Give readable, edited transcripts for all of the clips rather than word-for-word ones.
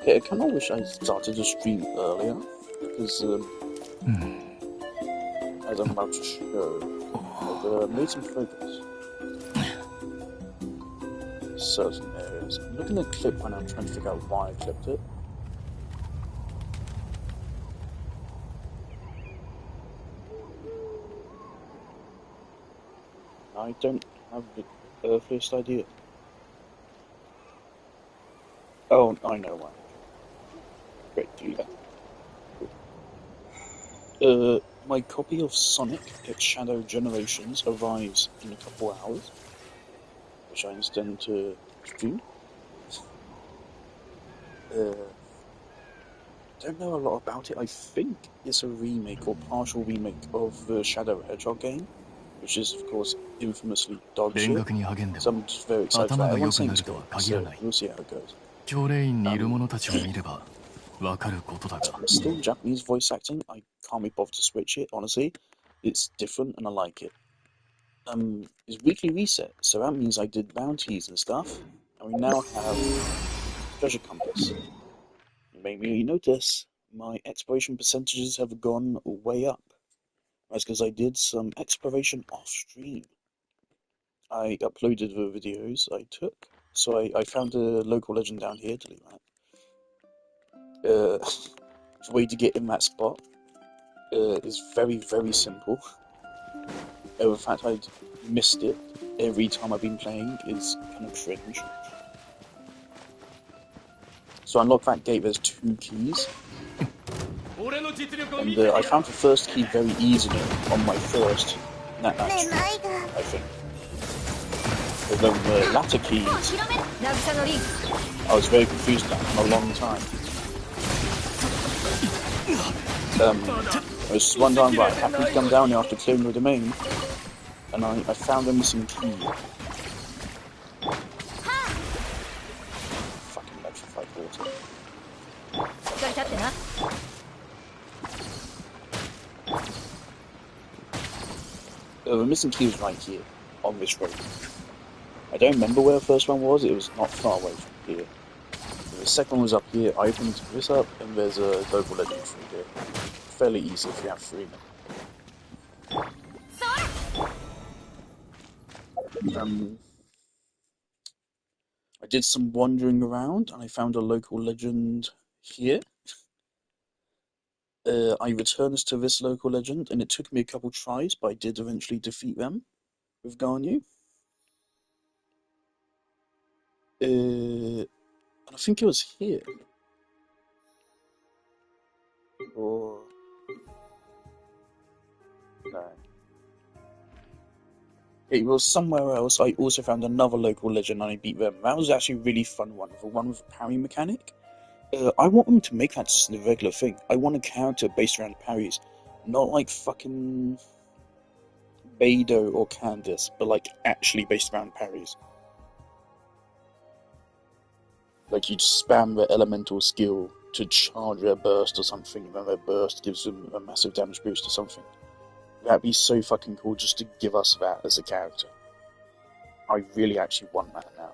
I kind of wish I started to stream earlier, because as I'm about to show, I've made some progress in certain areas. I'm looking at a clip right now, I'm trying to figure out why I clipped it. I don't have the earthliest idea. Oh, I know why. Great, do that. My copy of Sonic X Shadow Generations arrives in a couple hours, which I intend to stream. Don't know a lot about it. I think it's a remake or partial remake of the Shadow Hedgehog game, which is, of course, infamously dog shit. So I'm just very excited for that. Everyone's saying it's great, so we'll see how it goes. Still Japanese voice acting. I can't be bothered to switch it, honestly. It's different and I like it. It's weekly reset, so that means I did bounties and stuff, and we now have treasure compass. Maybe you notice my exploration percentages have gone way up. That's because I did some exploration off stream. I uploaded the videos I took, so I found a local legend down here to leave that. The way to get in that spot is very, very simple. The fact I missed it every time I've been playing is kind of cringe. So unlock that gate, there's 2 keys. And I found the first key very easily on my first net match, I think. But then the latter keys, I was very confused about for a long time. There was one time where I happened to come down here after clearing the domain, and I found a missing key. Fucking electrified water. The missing key was right here, on this road. I don't remember where the first one was, it was not far away from here. The second one was up here, I opened this up, and there's a local legend through here. Fairly easy if you have 3 minutes. I did some wandering around, and I found a local legend here. I returned to this local legend, and it took me a couple tries, but I did eventually defeat them with Garnu. And I think it was here. Or... no. It was somewhere else. I also found another local legend and I beat them. That was actually a really fun one. The one with the parry mechanic. I want them to make that just a regular thing. I want a character based around parries. Not like fucking Beidou or Candice, but like actually based around parries. Like you just spam the elemental skill to charge their burst or something, and then their burst gives them a massive damage boost or something. That'd be so fucking cool just to give us that as a character. I really actually want that now.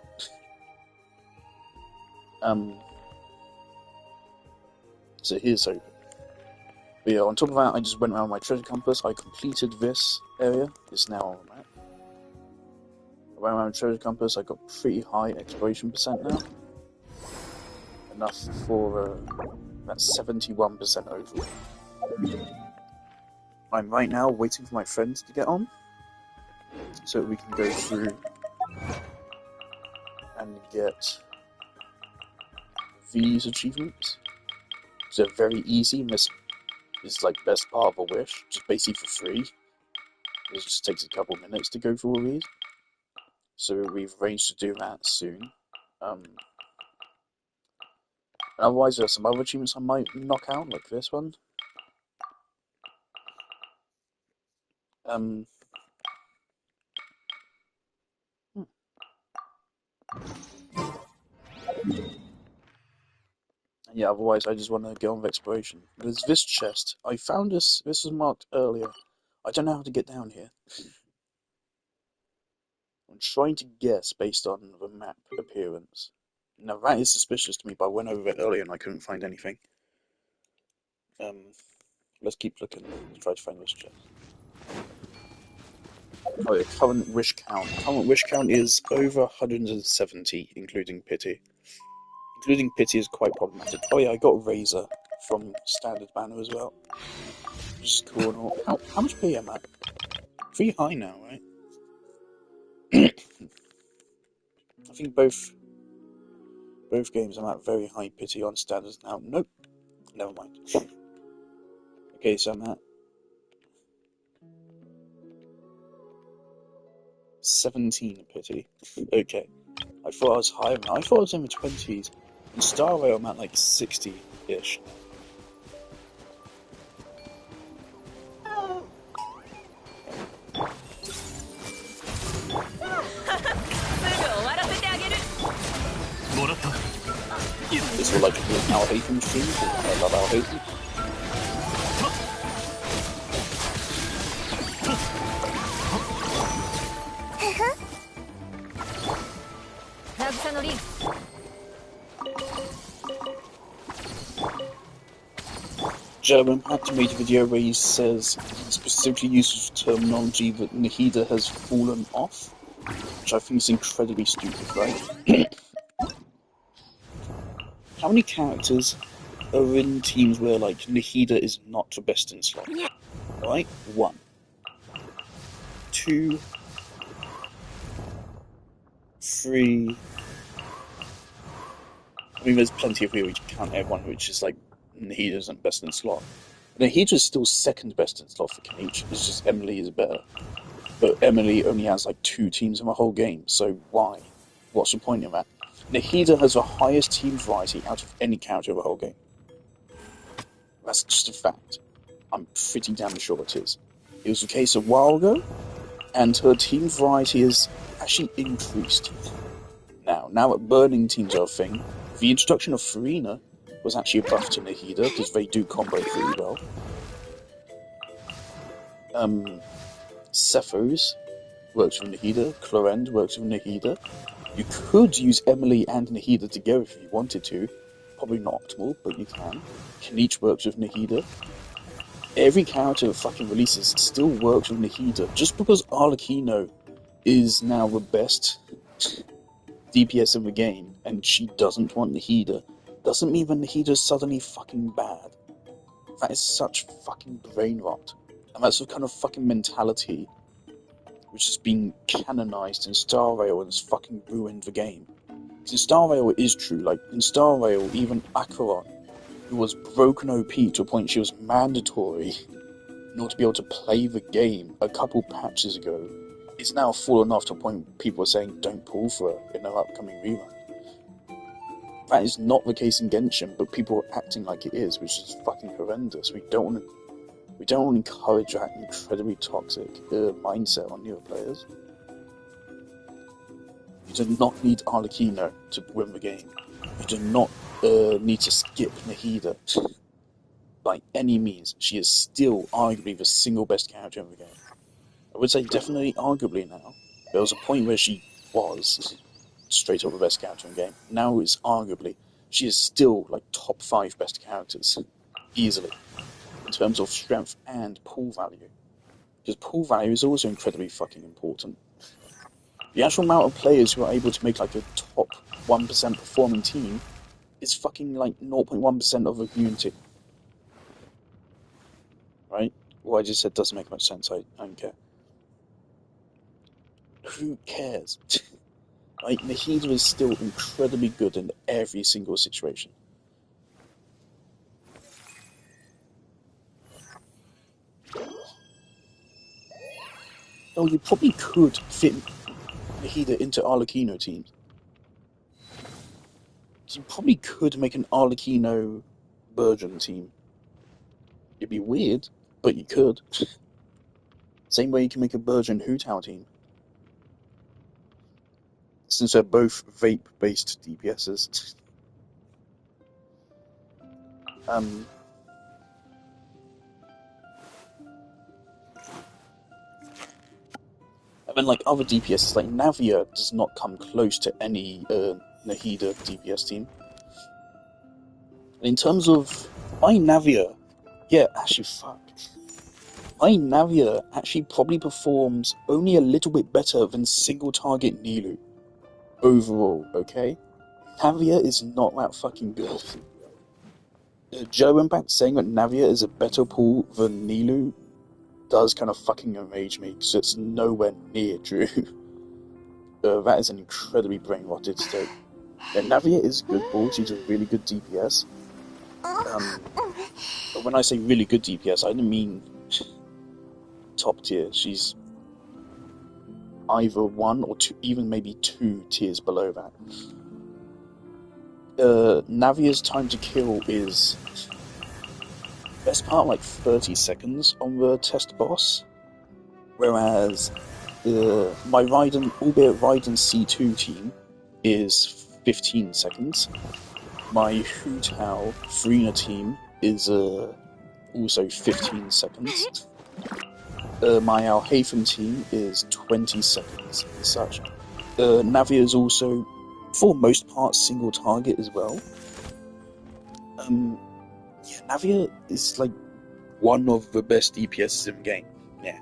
So here's open. But yeah, on top of that, I just went around my treasure compass. I completed this area. It's now on the map. I went around treasure compass. I got pretty high exploration percent now. Enough for that 71% over. I'm right now waiting for my friends to get on, so that we can go through and get these achievements. They're very easy, and this is like best part of a wish, just basically for free. It just takes a couple minutes to go through all these. So we've arranged to do that soon. Otherwise, there's some other achievements I might knock out, like this one. Yeah, otherwise I just want to get on with exploration. There's this chest. I found this. This was marked earlier. I don't know how to get down here. I'm trying to guess based on the map appearance. Now that is suspicious to me, but I went over it earlier and I couldn't find anything. Um, let's keep looking. Let's try to find this chest. Oh, yeah, current wish count. Current wish count is over 170, including pity. Including pity is quite problematic. Oh yeah, I got a razor from standard banner as well, which is cool and all. How much pay am I at? Pretty high now, right? I think both games I'm at very high pity on standards now. Nope, never mind. Okay, so I'm at 17 pity. Okay, I thought I was higher. I thought I was in the 20s. In Star Rail, I'm at like 60-ish. It's all like our Haytham streams. I love our Haytham. German had to make a video where he says he specifically uses terminology that Nahida has fallen off, which I think is incredibly stupid, right? How many characters are in teams where like Nahida is not the best in slot? Right? 1, 2, 3. I mean, there's plenty of people which count everyone, which is like Nahida isn't best in slot. Nahida is still second best in slot for Kenichi. It's just Emily is better. But Emily only has like 2 teams in the whole game, so why? What's the point of that? Nahida has the highest team variety out of any character in the whole game. That's just a fact. I'm pretty damn sure it is. It was the case a while ago, and her team variety has actually increased. Now that burning teams are a thing, the introduction of Farina was actually a buff to Nahida, because they do combo pretty well. Cephos works with Nahida, Clorend works with Nahida. You could use Emily and Nahida together if you wanted to. Probably not optimal, but you can. Kenichi works with Nahida. Every character that fucking releases still works with Nahida. Just because Arlecchino is now the best DPS in the game, and she doesn't want Nahida, doesn't mean that Nahida's suddenly fucking bad. That is such fucking brain rot. And that's the kind of fucking mentality which has been canonized in Star Rail and has fucking ruined the game. Because in Star Rail it is true, like, in Star Rail, even Acheron, who was broken OP to a point she was mandatory in order to be able to play the game a couple patches ago, is now fallen off to a point people are saying don't pull for her in her upcoming rerun. That is not the case in Genshin, but people are acting like it is, which is fucking horrendous. We don't want to encourage that incredibly toxic mindset on newer players. You do not need Arlecchino to win the game. You do not need to skip Nahida by any means. She is still arguably the single best character in the game. I would say definitely arguably now. There was a point where she was straight up the best character in the game. Now it's arguably. She is still like top 5 best characters. Easily. In terms of strength and pull value. Because pull value is also incredibly fucking important. The actual amount of players who are able to make like a top 1% performing team is fucking like 0.1% of the community. Right? What I just said doesn't make much sense. I don't care. Who cares? Like, Nahida is still incredibly good in every single situation. Oh, you probably could fit Nahida into Arlecchino teams. You probably could make an Arlecchino Burgeon team. It'd be weird, but you could. Same way you can make a Burgeon Hu Tao team. Since they're both vape-based DPSs. And then, like, other DPSs, like Navia does not come close to any Nahida DPS team. In terms of my Navia, yeah, actually, fuck. My Navia actually probably performs only a little bit better than single target Nilu overall, okay? Navia is not that fucking good. Joe Impact saying that Navia is a better pool than Nilu does kind of fucking enrage me, because it's nowhere near true. That is an incredibly brain-rotted state. Navia is good pool, she's a really good DPS. But when I say really good DPS, I don't mean top tier. She's either one or two, even maybe 2 tiers below that. Navia's time to kill is best part like 30 seconds on the test boss, whereas my Raiden, albeit Raiden C2 team, is 15 seconds. My Hu Tao Frina team is also 15 seconds. My Al Haytham team is 20 seconds and such. Navia is also, for most part, single target as well. Yeah, Navia is like one of the best DPSs in the game. Yeah.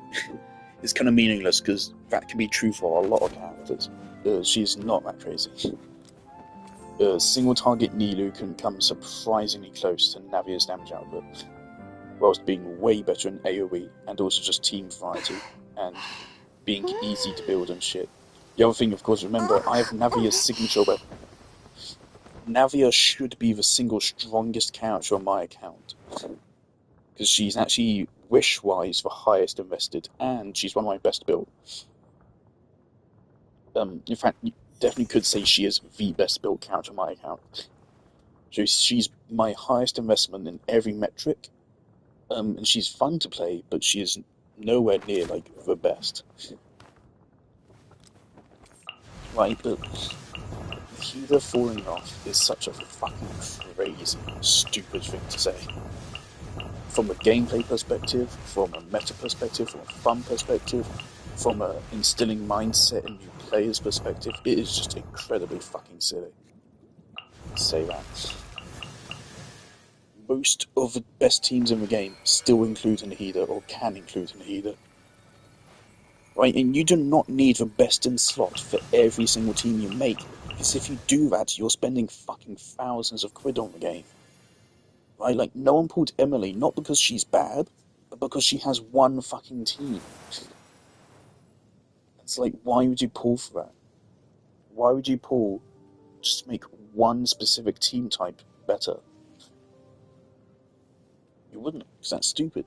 It's kind of meaningless because that can be true for a lot of characters. She's not that crazy. Single target Nilu can come surprisingly close to Navia's damage output, whilst being way better in AoE and also just team variety and being easy to build and shit. The other thing, of course, remember, I have Navia's signature weapon. Navia should be the single strongest character on my account, because she's actually wish-wise the highest invested, and she's one of my best built. In fact, you definitely could say she is the best built character on my account. So she's my highest investment in every metric, and she's fun to play, but she is nowhere near like the best. Right, but Hida falling off is such a fucking crazy, stupid thing to say. From a gameplay perspective, from a meta perspective, from a fun perspective, from a instilling mindset in new players' perspective, it is just incredibly fucking silly to say that. Most of the best teams in the game still include Nahida, or can include Nahida. Right, and you do not need the best in slot for every single team you make, because if you do that, you're spending fucking thousands of quid on the game. Right, like, no one pulled Emily, not because she's bad, but because she has one fucking team. It's like, why would you pull for that? Why would you pull just to make one specific team type better? You wouldn't, because that's stupid.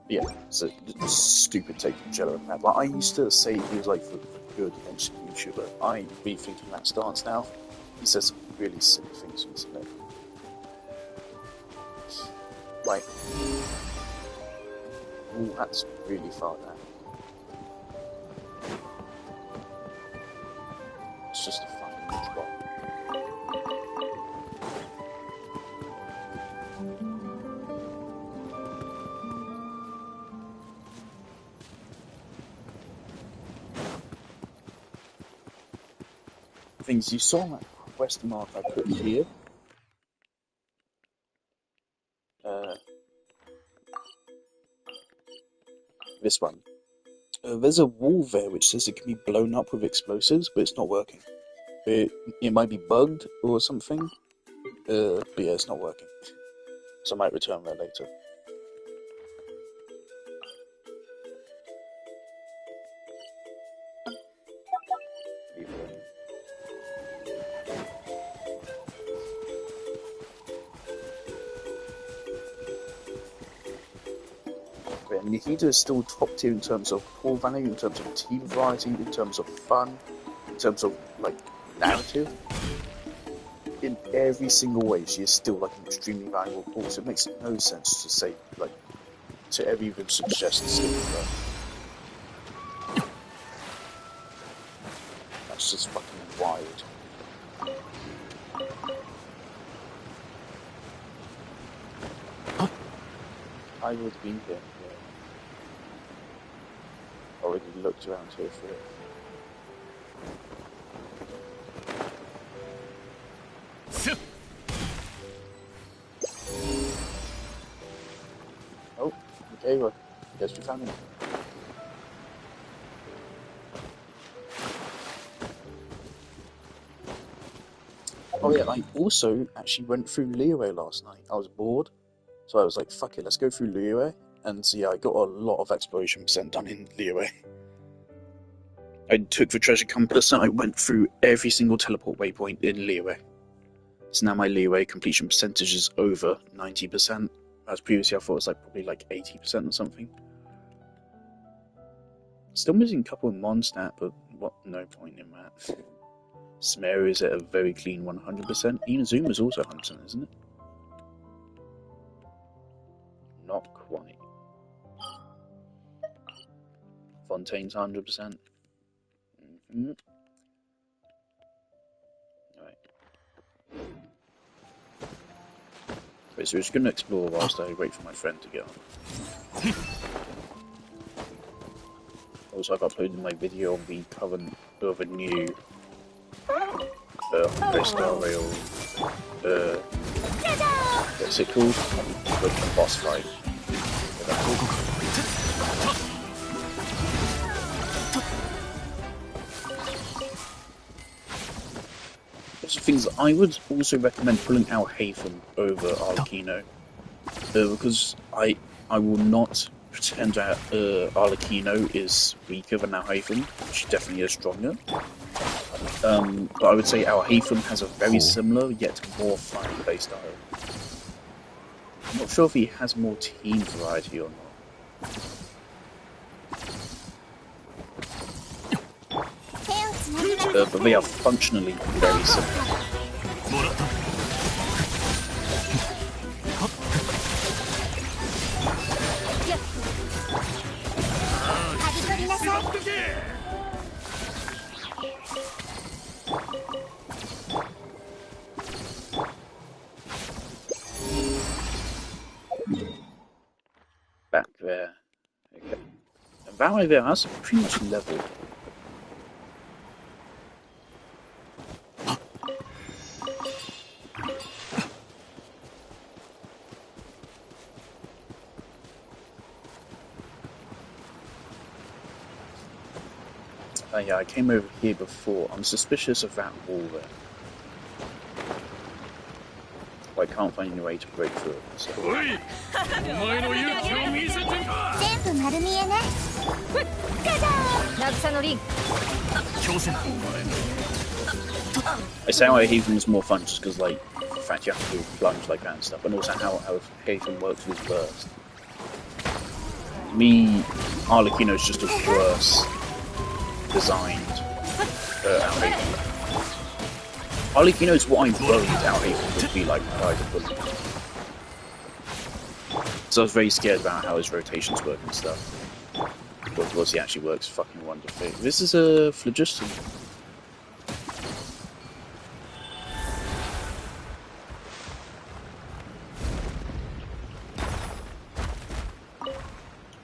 Yeah, it's a stupid take from Jello and that. Like, I used to say he was like the good Genshin YouTuber. I'm rethinking that stance now. He says some really silly things recently. Like, oh, that's really far down. It's just a fucking spot. Things you saw that question mark I put here. This one. There's a wall there which says it can be blown up with explosives, but it's not working. It might be bugged or something, but yeah, it's not working. So I might return that later. Nihida is still top tier in terms of pull value, in terms of team variety, in terms of fun, in terms of like narrative. In every single way, she is still like an extremely valuable pull. So it makes no sense to say like to ever even suggest skipping her. That's just fucking wild. I would have been here. Yeah. Already looked around here for it. Oh, okay, well, guess we found him. Oh yeah, I also actually went through Liyue last night. I was bored, so I was like, fuck it, let's go through Liyue. And so, yeah, I got a lot of exploration percent done in Liyue. I took the treasure compass and I went through every single teleport waypoint in Liyue. So now my Liyue completion percentage is over 90%. As previously I thought it was like probably like 80% or something. Still missing a couple in Mondstadt, but what? No point in that. Smear is at a very clean 100%. Inazuma is also 100%, isn't it? Not quite. Fontaine's 100%. Mm-hmm. Alright. Wait, so we're just going to explore whilst I wait for my friend to get on. Also, I've uploaded my video on the current of a new Star Rail, what's it called? The boss fight. Those are things that I would also recommend pulling out Hafen over Arlecchino, because I will not pretend that Arlecchino is weaker than Alhaitham. She definitely is stronger. But I would say Alhaitham has a very similar yet more fun playstyle. I'm not sure if he has more team variety or not. But they are functionally very similar. Back there. Okay. And that way there, that's pretty much level. Yeah, I came over here before. I'm suspicious of that wall there. But I can't find any way to break through it. So. I say how Haven is more fun just because, like, the fact you have to do plunge like that and stuff, and also how Haven works with burst. To me, Arlecchino is just a worse designed Alhaitham. Arlecchino is what I'm worried Alhaitham would be like by the bullet. So I was very scared about how his rotations work and stuff. But of course he actually works fucking wonderfully. This is a phlogiston.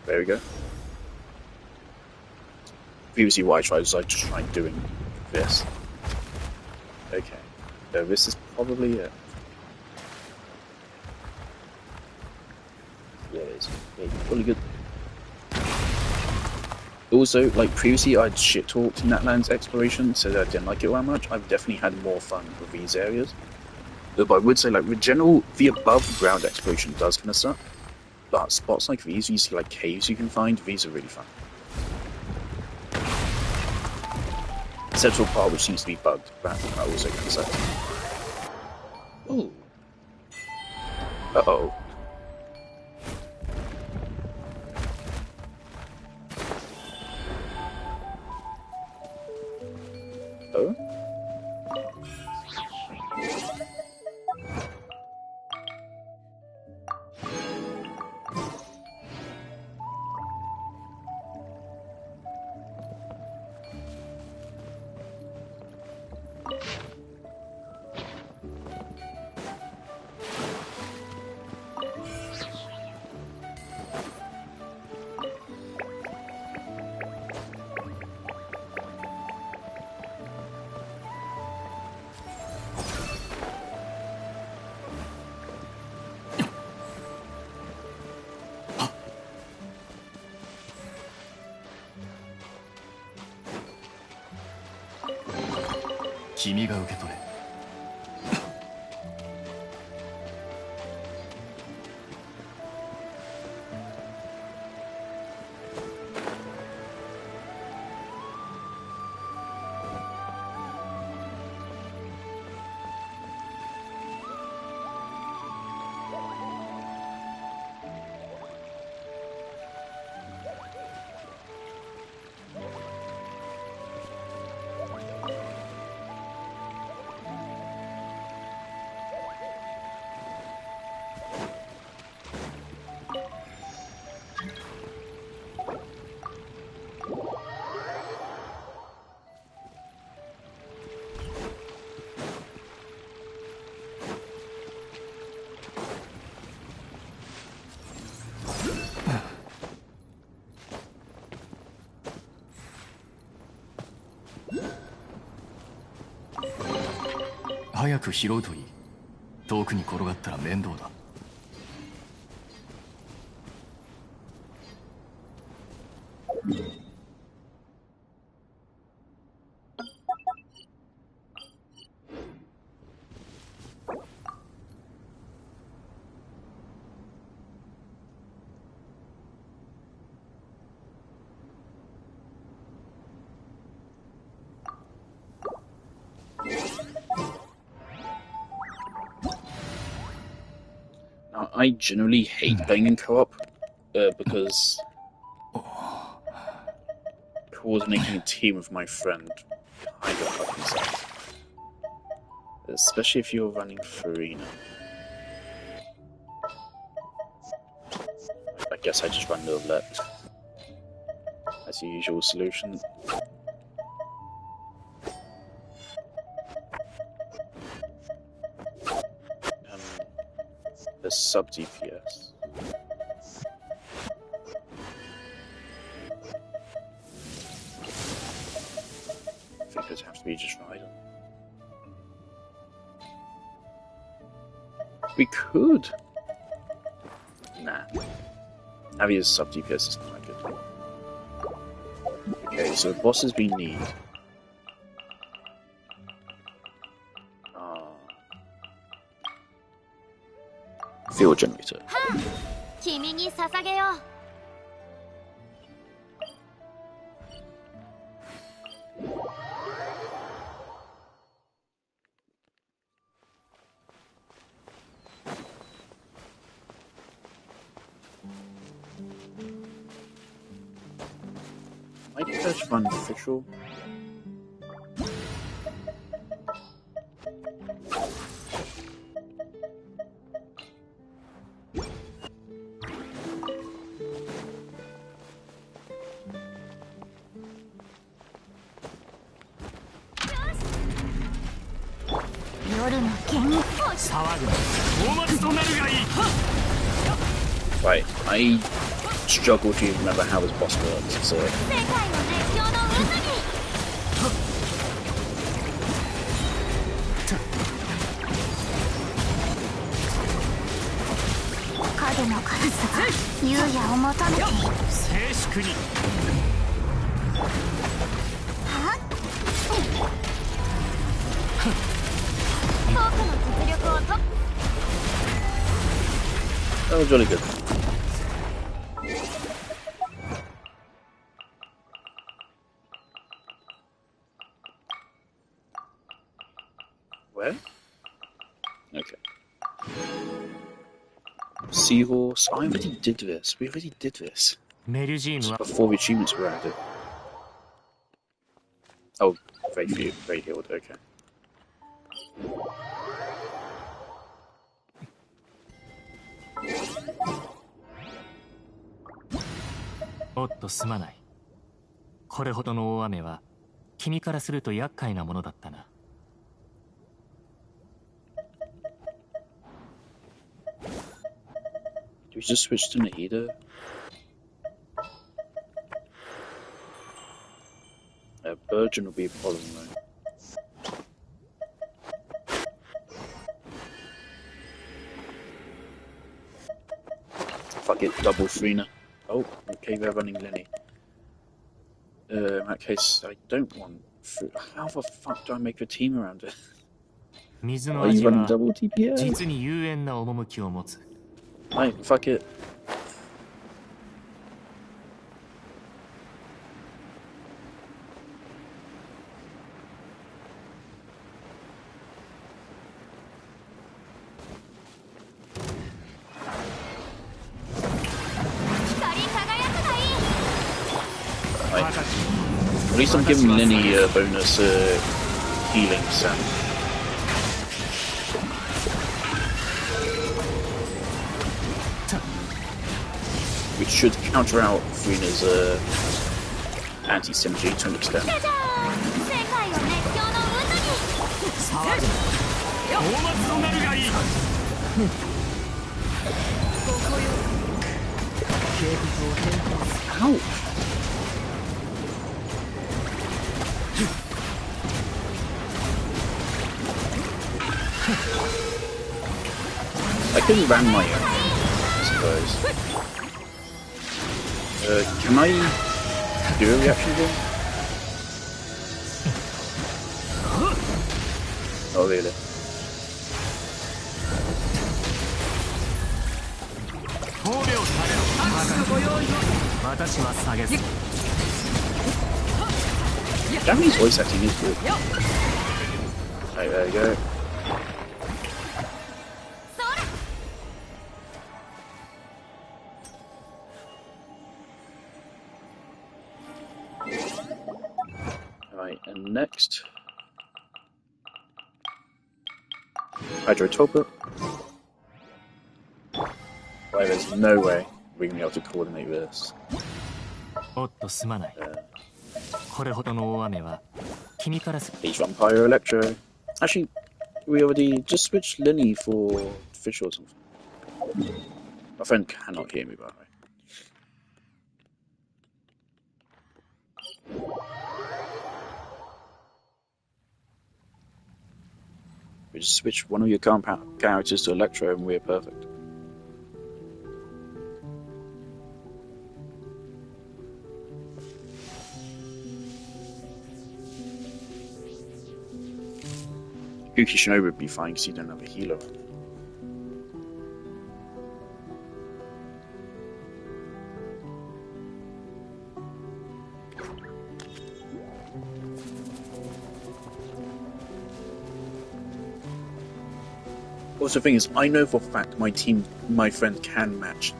There we go. Previously what I tried was I just tried doing this. Okay. So this is probably it. Yeah, it is. Yeah, really good. Also, like previously I'd shit-talked Natlands exploration, so that I didn't like it that much. I've definitely had more fun with these areas. But I would say, like, with general, the above-ground exploration does kind of suck. But spots like these, you see like caves you can find, these are really fun. Central part which seems to be bugged, that also kind of sucks. Ooh. Uh-oh. Oh? 君が受け取れ。早く拾うといい。遠くに転がったら面倒だ。I generally hate playing in co-op because coordinating a team with my friend kind of fucking sucks. Especially if you're running Farina. I guess I just run the left. That's the usual solution. The sub DPS. I think it'd have to be just Raiden. We could. Nah. Having a sub DPS is not that good. Okay, so bosses we need. Fuel generator. Might just run official. Right, I struggle to remember how this boss works, so... That was really good. Where? Okay. Seahorse. I already did this. We already did this. Before the achievements were added. Oh, very healed, okay. Do we just switch to Nahida? Burgeon will be a problem though. Fuck it, double Frina. Oh, okay, we're running Lenny. In that case, I don't want How the fuck do I make a team around it? 水の Are you 味 running は double TPS? 実に幽怨な趣を持つ。 Right, fuck it. Right. At least I'm giving Linny a bonus healing sound. Which should counter out Freena's anti-synergy to an extent. 世界を熱狂の渦に騒ぐ大松となるがいい。ここよ計画を変更する。 Ouch! I couldn't ram my own, I suppose. Can I do a reaction here? Oh, really? 褒美をされろ。私は下げず。 Japanese voice acting is good. Right, there we go. Right, and next, Hydrotopia. Right, there's no way we're gonna be able to coordinate this. おっとすまない。これほどの大雨は君からす。 Beach Vampire Electro. Actually, we already just switched Linny for Fish or something. My friend cannot hear me, by the way. We just switch one of your compound characters to Electro and we're perfect. Yuki Shinobu would be fine because you don't have a healer. Also, the thing is, I know for a fact my friend can match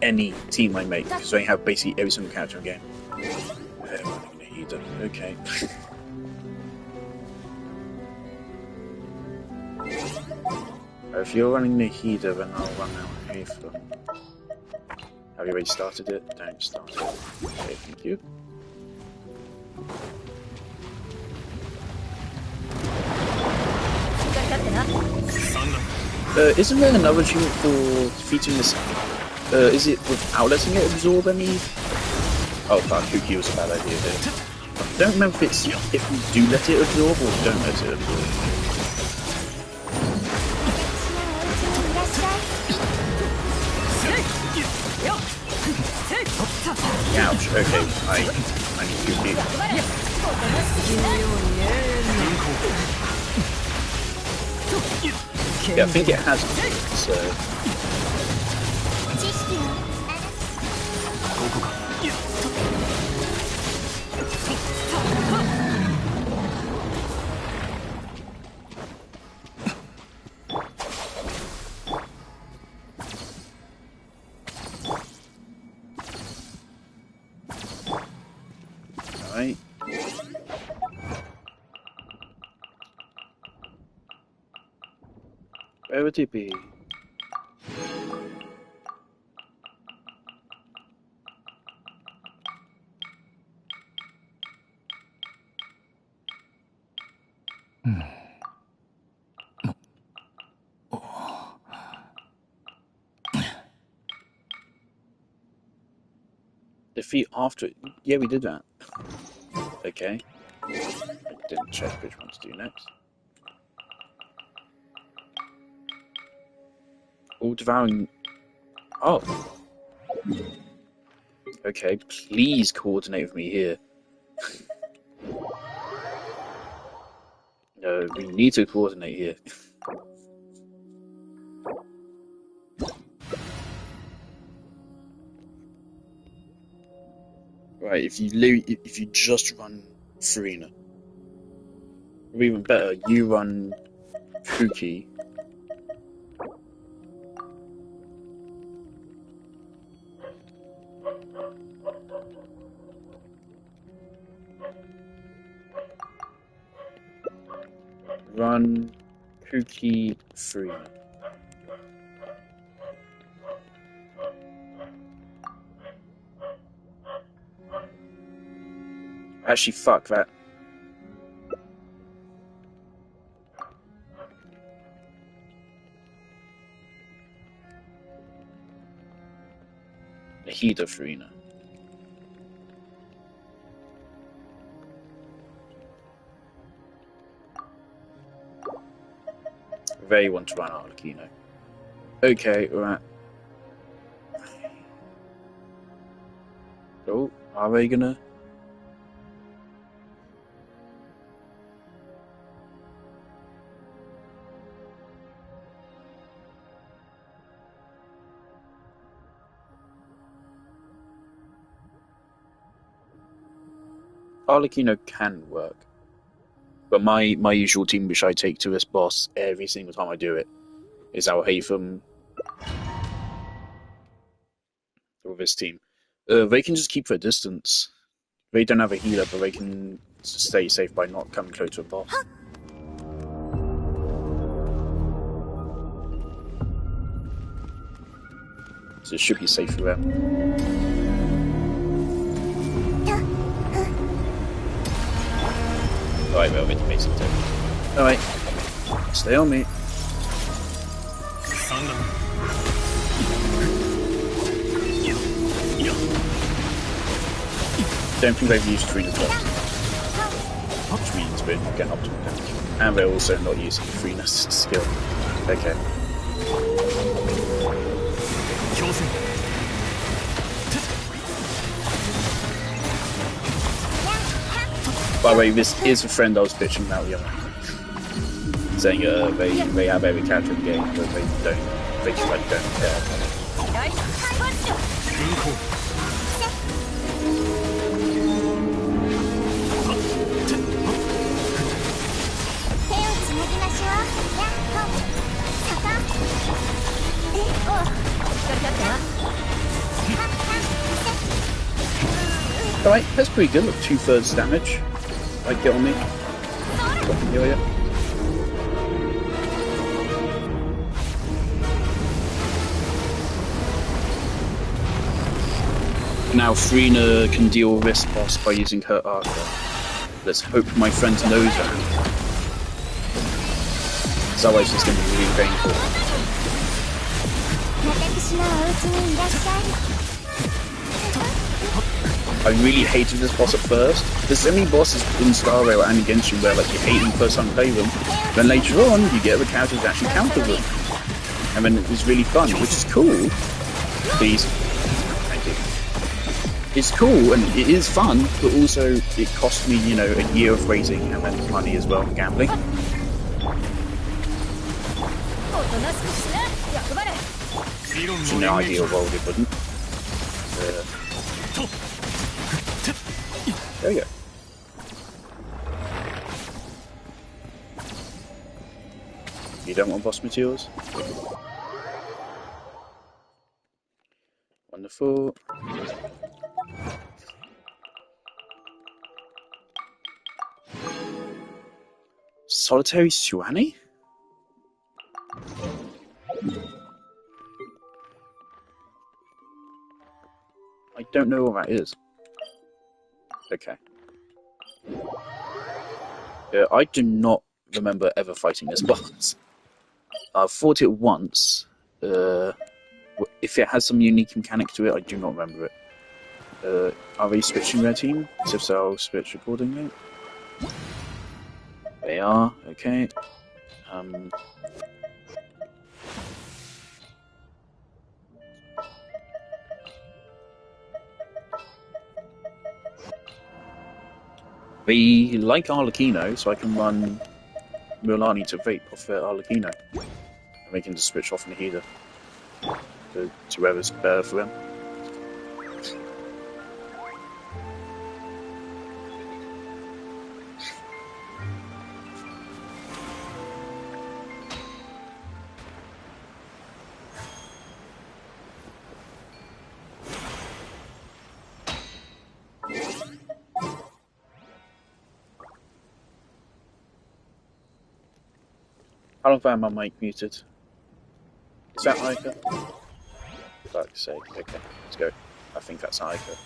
any team I make because I have basically every single character in the game. Okay. If you're running Nahida, then I'll run out Hafer. Have you already started it? Don't start it. Okay, thank you. Isn't there another achievement for defeating this? Is it without letting it absorb any? Oh fuck, Kuki was a bad idea there. I don't remember if it's if you do let it absorb or don't let it absorb. Ouch, okay, I need Kuki. Yeah, I think it has so... Alright. Where would it be? Defeat after it. Yeah, we did that. Okay. I didn't check which one to do next. All devouring. Oh. Okay, please coordinate with me here. We need to coordinate here. Right, if you just run Farina, or even better, you run Kuki. Run Kuki Farina. Actually, fuck that. Nahida Farina. They want to run Arlecchino. Okay, right. Oh, are they gonna? Arlecchino can work. But my usual team, which I take to this boss every single time I do it, is Al Haytham or this team. They can just keep their distance. They don't have a healer, but they can stay safe by not coming close to a boss. So it should be safe for them. Alright, well, it's basic too. Alright, stay on me. Don't think they've used Farina's boss, which means we're not getting optimal damage. And they're also not using Farina's skill. Okay. By the way, this is a friend I was bitching about the other night, saying they have every character in the game, but they just like don't care. Alright, that's pretty good. Look, 2/3 damage. Like, get on me. Fucking heal ya. Now Farina can deal with this boss by using her archer. Let's hope my friend knows that. Because otherwise it's going to be really painful. I really hated this boss at first. There's so many bosses in Star Rail and Genshin where like you hate them first time you play them, then later on you get the characters that actually counter them. And then it's really fun, which is cool. Please. Thank you. It's cool and it is fun, but also it cost me, you know, a year of waiting and then money as well, gambling. Which in the ideal world it wouldn't. There we go. You don't want boss materials? Wonderful. Solitary Suani? I don't know what that is. Okay. I do not remember ever fighting this boss. I've fought it once. If it has some unique mechanic to it, I do not remember it. Are they switching their team? If so, I'll switch accordingly. They are, okay. We like Arlecchino, so I can run Mulani to vape off Arlecchino and make him to switch off in the healer to whoever's better for him. How long have I had my mic muted? Is that Ica? For fuck's sake. Okay, let's go. I think that's Ica.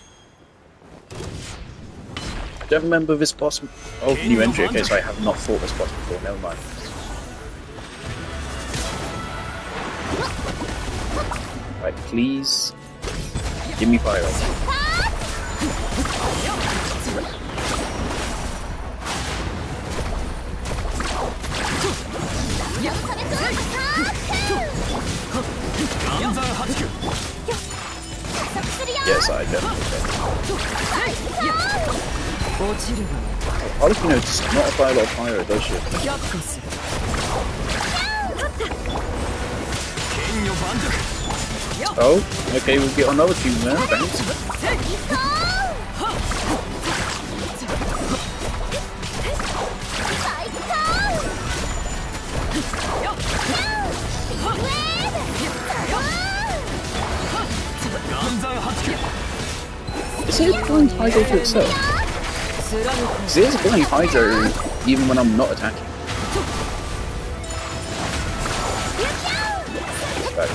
I don't remember this boss. Oh, new entry. Okay, so I have not fought this boss before. Never mind. Right, please. Give me fire. Yes, I get it. Arlecchino does not apply a lot of pyro, does she? Oh, okay, we'll get another team there, thanks. Is it applying Hydro to itself? Because it is applying Hydro even when I'm not attacking. Right.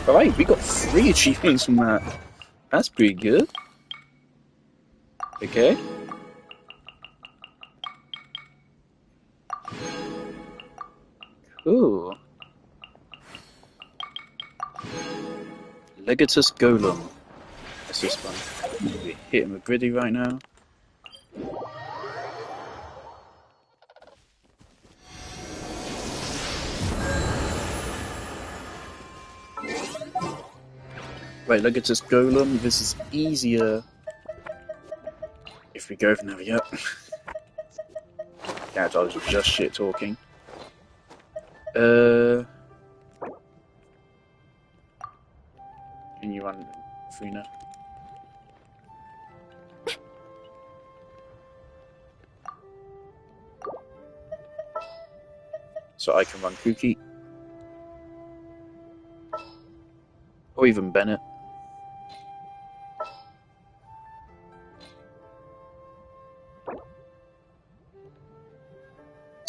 Alright, we got 3 achievements from that. That's pretty good. Okay. Cool. Legatus Golem. That's this one. We're hitting with Griddy right now. Right, Legatus Golem. This is easier if we go for now. Yep. Character was just shit talking. Can you run Frina? So I can run Kuki. Or even Bennett.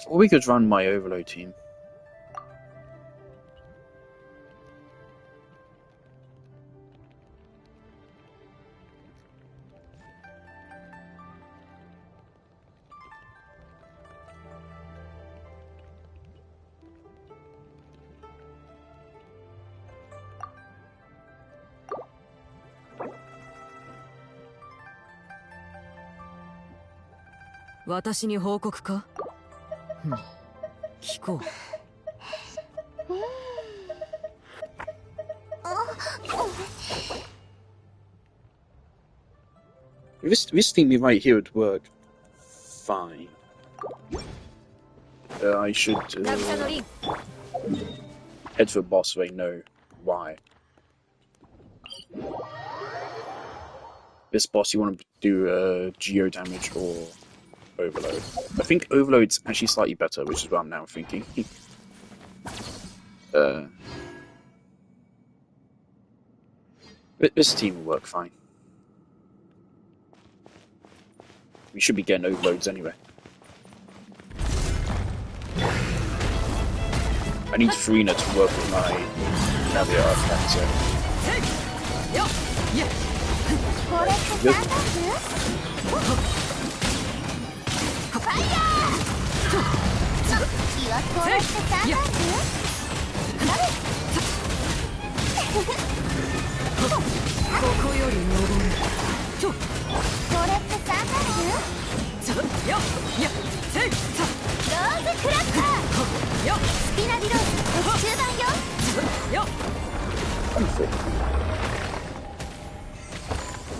Or we could run my Overload team. Watashi ni houkoku ka? Kikou. This thing right here would work fine. I should head for boss so I know why. This boss you want to do geo damage or overload. I think overload's actually slightly better, which is what I'm now thinking. This team will work fine. We should be getting overloads anyway. I need Farina to work with my caveat artifact, so. Good. Wonderful.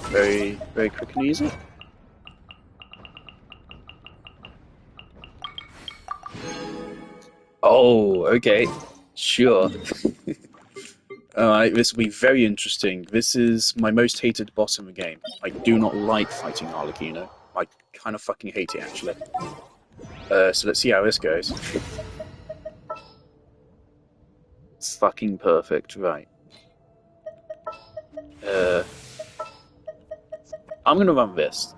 Very, very quick and easy. Oh, okay. Sure. Alright, this will be very interesting. This is my most hated boss in the game. I do not like fighting Arlecchino. I kind of fucking hate it, actually. So let's see how this goes. It's fucking perfect, right. I'm gonna run this.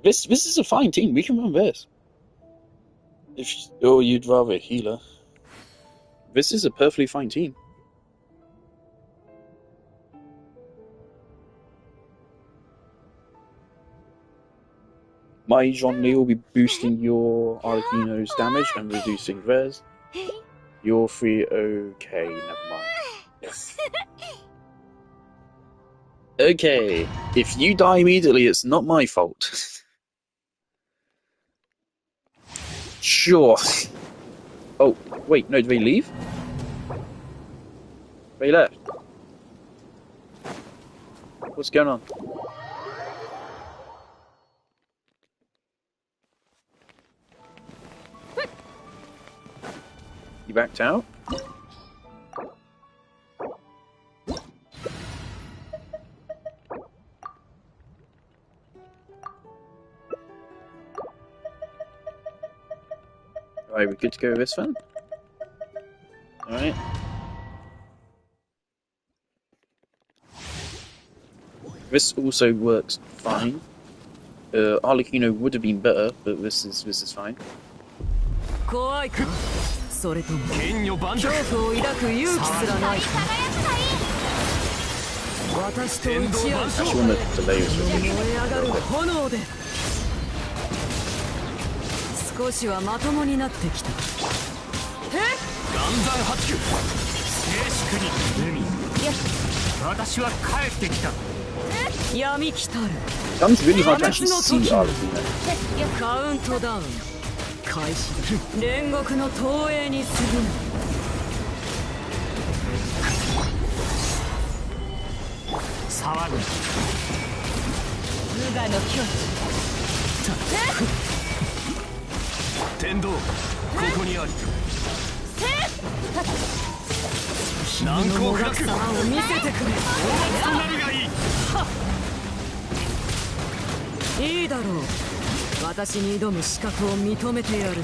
This is a fine team. We can run this. Or you'd rather a healer. This is a perfectly fine team. My Zhongli will be boosting your Arlecchino's damage and reducing theirs. You're free. Okay, never mind. Okay, if you die immediately, it's not my fault. Sure. Oh, wait, no, did they leave? They left. What's going on? You backed out? Alright, we're good to go with this one? Alright. This also works fine. Arlecchino would have been better, but this is fine. 怖いかそれとも恐怖を抱く勇気すらないか私と打ち合う燃え上がる炎で少しはまともになってきた岩山八九静粛に海私は帰ってきた闇来たる Comes really hard to actually see Arlecchino. カウントダウン開始だ煉獄の投影に過ぎぬ騒ぐ無我の境地天道ここにあり難攻不落様を見せてくれ大幕となるがいいいいだろう私に挑む資格を認めてやる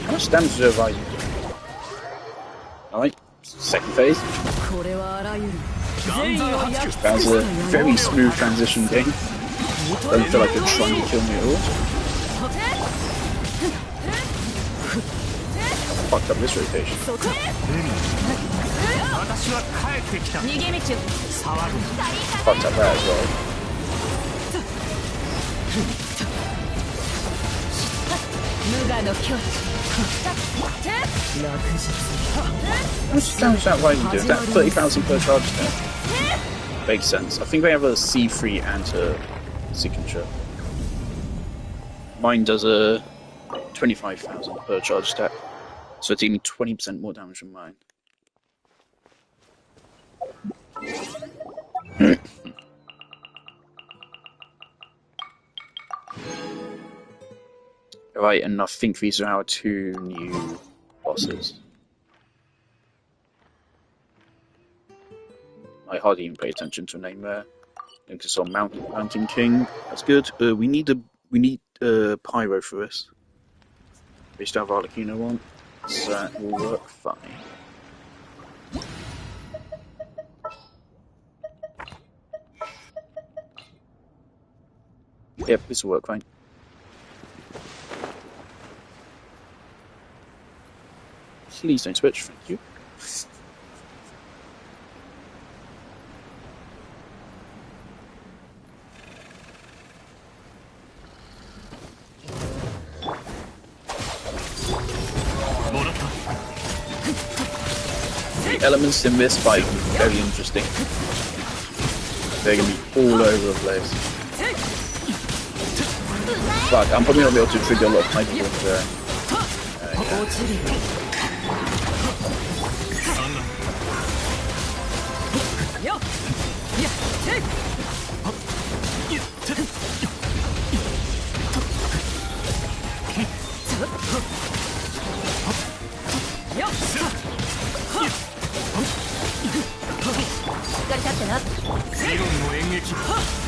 How much damage did Rising do? Alright, second phase. これはあらゆる That was a very smooth transition game. Don't feel like they're trying to kill me at all. Fucked up this rotation. Fucked up that as well. How much damage that Rising do? That 30,000 per charge step. Makes sense. I think they have a C3 and a signature. Mine does a 25,000 per charge step. So it's even 20% more damage than mine. Right, and I think these are our two new bosses. I hardly even pay attention to a name there. I just saw Mountain King. That's good. We need Pyro for this. We still have Arlecchino one, so that will work fine. Yep, this will work fine. Please don't switch, thank you. The elements in this fight are very interesting. they're going to be all over the place. But I'm probably not be able to trigger a lot of hyper with yeah.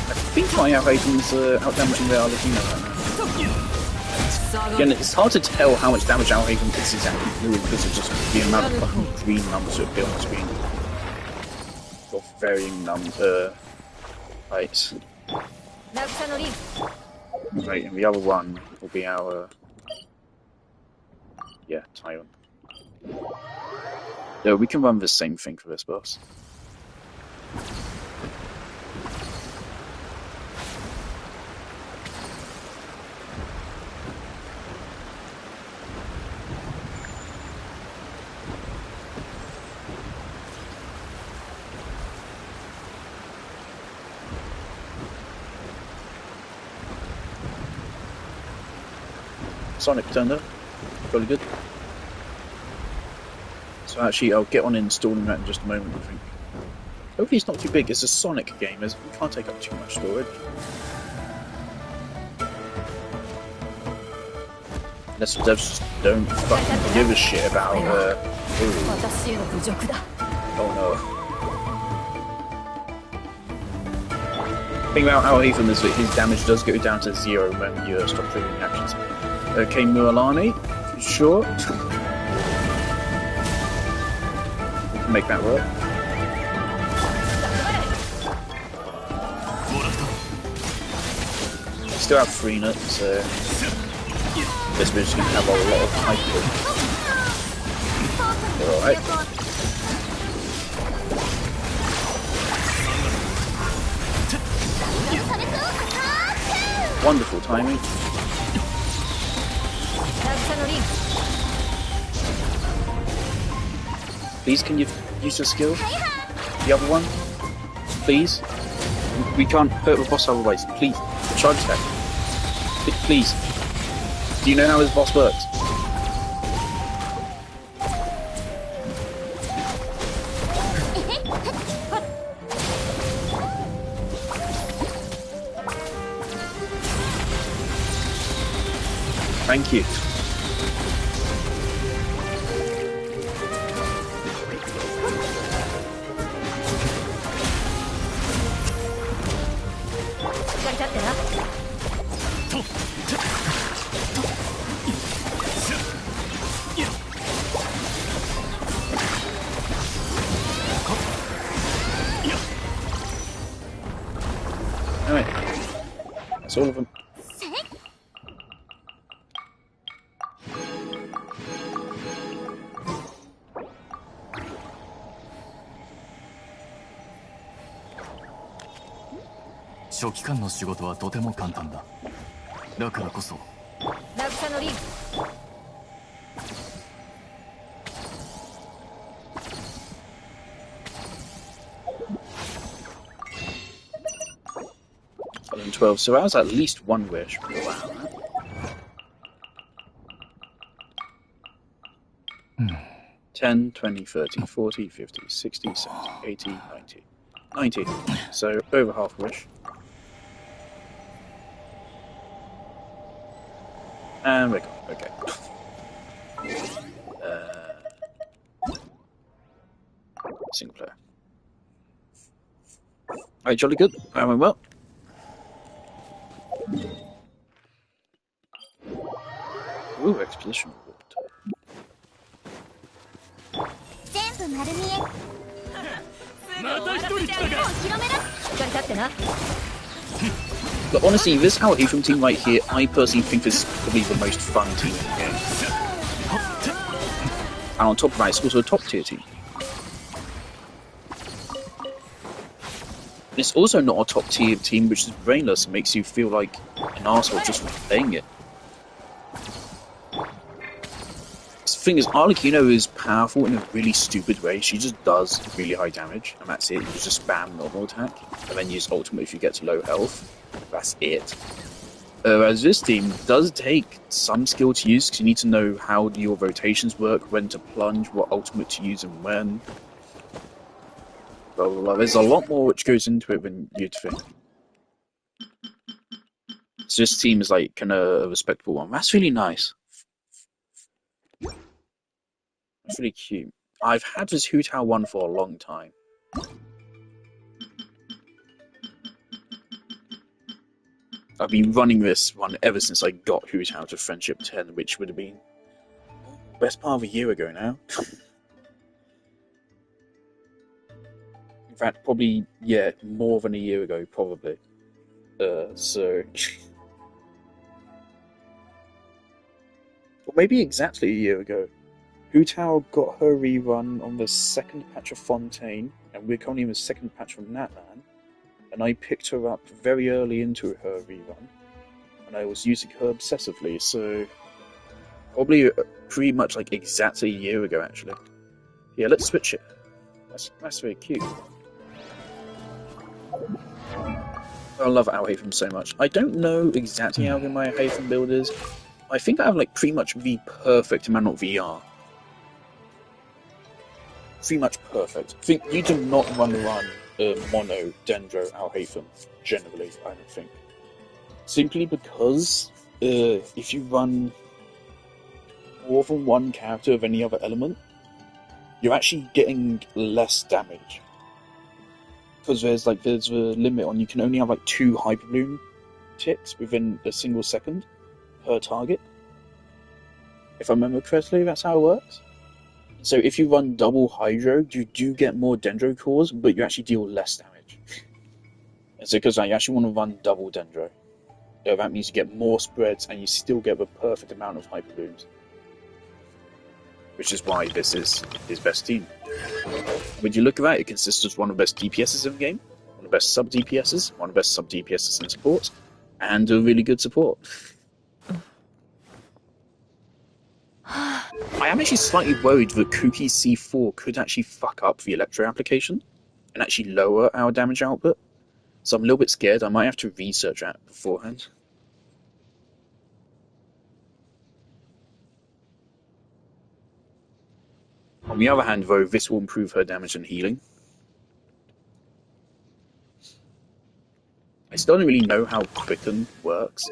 I think my items out-damaging they are looking at right now. Again, it's hard to tell how much damage our Haven is exactly doing because of just the amount of fucking green numbers that appear on the screen. Of varying heights. Right, and the other one will be our... yeah, Tyrant. Yeah, we can run the same thing for this boss. Sonic turned up. Really good. So actually, I'll get on installing that in just a moment, I think. Hopefully it's not too big. It's a Sonic game. It can't take up too much storage. Unless the devs just don't fucking give a shit about, oh no. The thing about our Ethan is that his damage does go down to 0 when you stop triggering actions. Okay, Mualani, sure. We can make that work. Still have 3 nuts, so I guess we're just going to have a lot of hyper. Alright. Wonderful timing. Please, can you use your skill? The other one? Please? We can't hurt the boss otherwise. Please. Charge attack. Please. Do you know how this boss works? Thank you. Alright. That's all of them. And 12, so that was at least one wish. Wow. 10, 20, 30, 40, 50, 60, 70, 80, 90. 90. So over half wish. And we're gone. Okay. Single player. Alright, jolly good. That went well. Ooh, exposition But honestly, this Our Ephraim team right here, I personally think this is probably the most fun team in the game. And on top of that, it's also a top tier team. It's also not a top tier team which is brainless and makes you feel like an arsehole just for playing it. It's thing is, Arlecchino is powerful in a really stupid way. She just does really high damage, and that's it. You just spam normal attack, and then use ultimate if you get to low health. That's it. Whereas this team does take some skill to use, because you need to know how your rotations work, when to plunge, what ultimate to use and when. Blah, blah, blah. There's a lot more which goes into it than you'd think. So this team is like kind of a respectable one. That's really nice. That's really cute. I've had this Hu Tao one for a long time. I've been running this one ever since I got Hu Tao to Friendship 10, which would have been best part of a year ago now. In fact, probably, yeah, more than a year ago, probably. So... or maybe exactly a year ago. Hu Tao got her rerun on the second patch of Fontaine, and we're currently in the second patch from Natlan, and I picked her up very early into her rerun, and I was using her obsessively, so probably pretty much like exactly a year ago, actually. Yeah, let's switch it. That's very cute. I love Al-Haytham so much. I don't know exactly how good my Al-Haytham build is. I think I have like pretty much the perfect amount of VR. Pretty much perfect. I think you do not run mono Dendro Al-Haytham, generally, I don't think. Simply because if you run more than one character of any other element, you're actually getting less damage. Because there's a limit on, you can only have like 2 Hyper Bloom ticks within a single second per target. If I remember correctly, that's how it works. So if you run double Hydro, you do get more Dendro cores, but you actually deal less damage. And so because you actually want to run double Dendro. That means you get more spreads and you still get the perfect amount of Hyper Blooms. Which is why this is his best team. When you look at that, it consists of one of the best DPSs in the game, one of the best sub-DPSs, one of the best sub-DPSs in support, and a really good support. I am actually slightly worried that Kuki C4 could actually fuck up the Electro application and actually lower our damage output. So I'm a little bit scared. I might have to research that beforehand. On the other hand, though, this will improve her damage and healing. I still don't really know how Quicken works.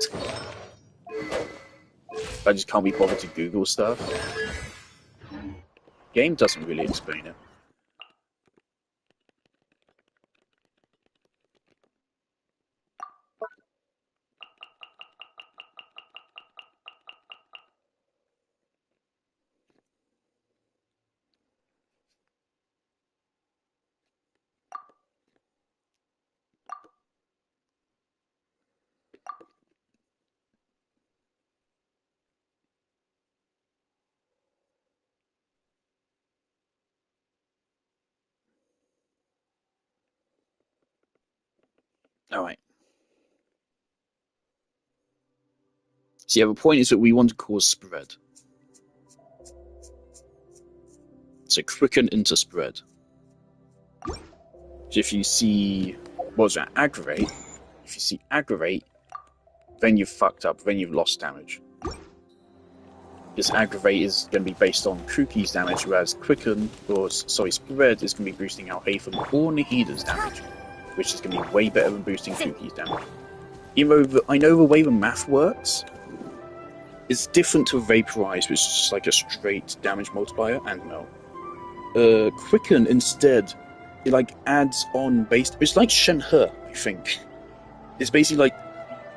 I just can't be bothered to Google stuff. Game doesn't really explain it. Alright. So yeah, the point is that we want to cause spread. So quicken into spread. So if you see, what was that, aggravate, if you see aggravate, then you've fucked up, then you've lost damage. Because aggravate is going to be based on Kuki's damage, whereas quicken, or sorry, spread is going to be boosting Al-Haytham or Nahida's damage, which is going to be way better than boosting Kuki's damage. Even though I know the way the math works, it's different to Vaporize, which is just like a straight damage multiplier, and no. Quicken instead, it like adds on base. It's like Shenhe, I think. It's basically like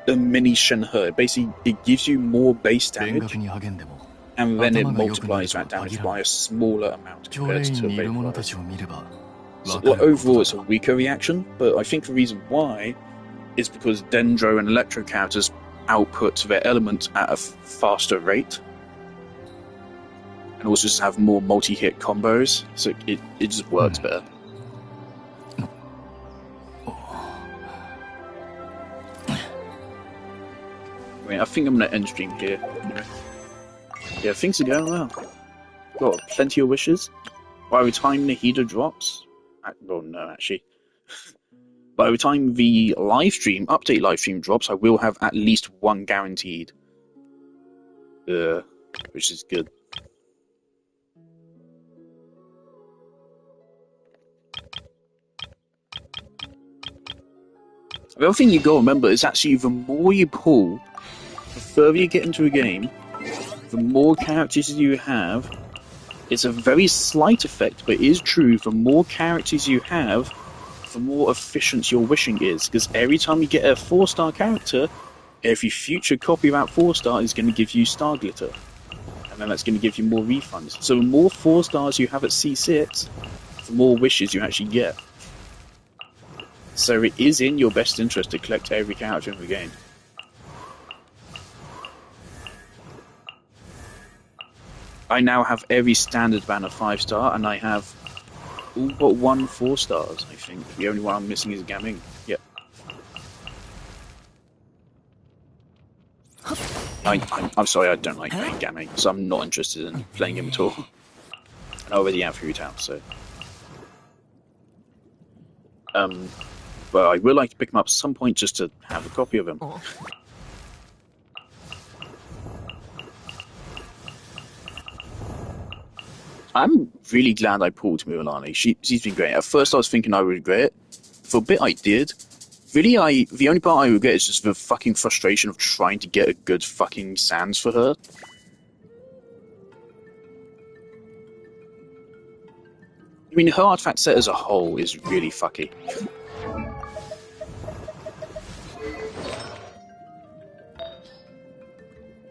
a mini Shenhe. Basically, it gives you more base damage, and then it multiplies that damage by a smaller amount compared to Vaporize. So, overall, it's a weaker reaction, but I think the reason why is because Dendro and Electro characters output their element at a faster rate, and also just have more multi-hit combos, so it just works better. I mean, I think I'm gonna end stream here. Yeah, things are going well. got plenty of wishes. By the time Nahida drops, well, no, actually, by the time the update live stream drops, I will have at least one guaranteed. Which is good. The other thing you gotta remember is actually the more you pull, the further you get into a game, the more characters you have. It's a very slight effect, but it is true. The more characters you have, the more efficient your wishing is. Because every time you get a 4-star character, every future copy of that 4-star is going to give you star glitter. And then that's going to give you more refunds. So the more 4-stars you have at C6, the more wishes you actually get. So it is in your best interest to collect every character in the game. I now have every standard banner 5-star, and I have all but 1 4-stars, I think. The only one I'm missing is Gaming. Yep. I'm sorry, I don't like playing Gaming, so I'm not interested in playing him at all. And I already have Hutown, so... But I would like to pick him up at some point just to have a copy of him. I'm really glad I pulled Mualani. She's been great. At first I was thinking I would regret it. For a bit I did. Really, the only part I regret is just the fucking frustration of trying to get a good fucking Sans for her. I mean, her artifact set as a whole is really fucky.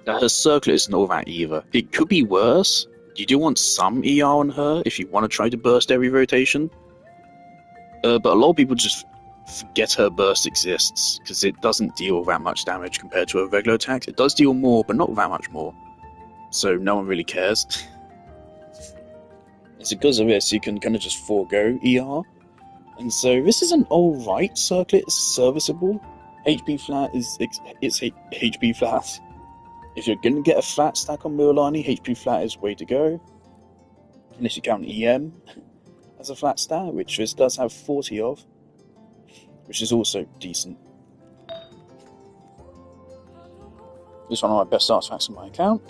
Her circlet isn't all that either. It could be worse. You do want some ER on her if you want to try to burst every rotation. But a lot of people just forget her burst exists, because it doesn't deal that much damage compared to a regular attack. It does deal more, but not that much more. So no one really cares. It's because of this you can kind of just forego ER. And so this is an alright circlet, it's serviceable. HP flat it's HP flat. If you're going to get a flat stack on Mualani, HP flat is way to go. Unless you count EM as a flat stat, which this does have 40 of. Which is also decent. This is one of my best artifacts on my account.